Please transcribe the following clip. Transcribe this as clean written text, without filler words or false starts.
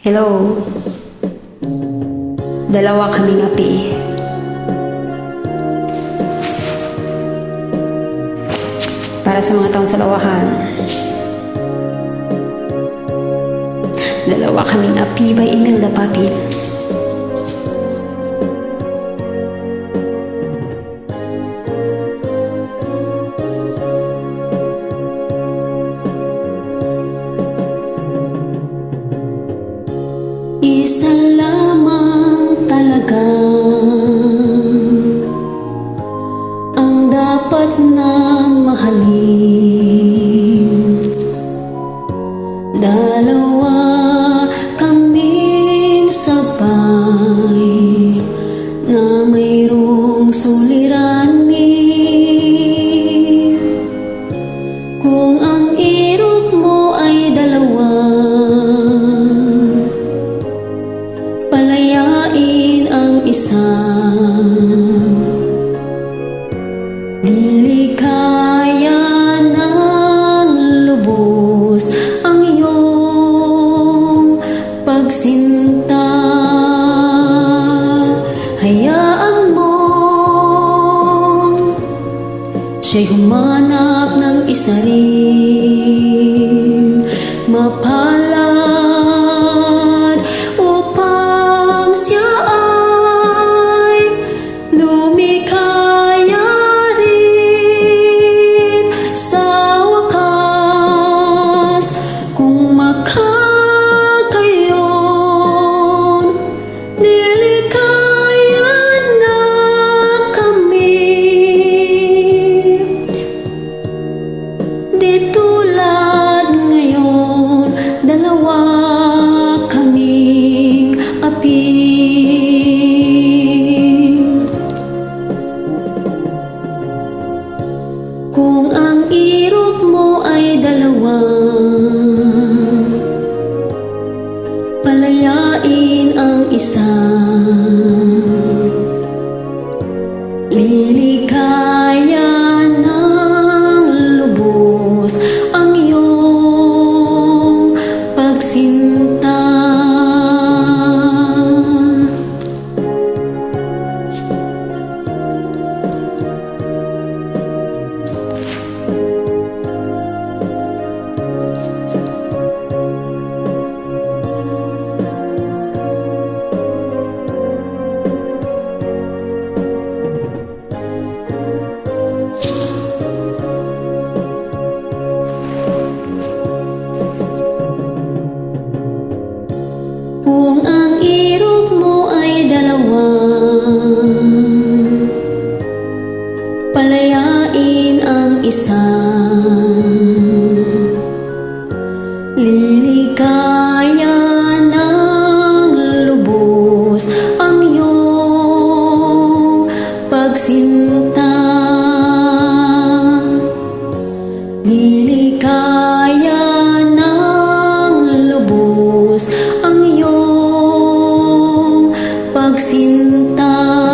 Hello. Dalawa kaming api. Para sa mga taong salawahan. Dalawa kaming api by Imelda Papit. Isa lamang talaga ang dapat na mahalin. Dalawa kaming sabay na mayroong suliranin. Kung ang irok mo ay dalawa, palayain ang isa. Nilikaya ng lubos ang iyong pagsinta. Hayaan mo siya'y humanap ng isa rin mapalad upang siya ay lumikaya rin sa wakas. Kung makakayon, nilikaya na kami. Di tulad ngayon, dalawa kaming api. Kung ang irok mo ay dalawa, palayain ang isa. Lilikaya ng lubos ang iyong pagsinta. Kung ang irok mo ay dalawa, palayain ang isa. Lilikaya ng lubos ang iyong pagsinta. Lilikaya ng lubos ang iyong pagsinta.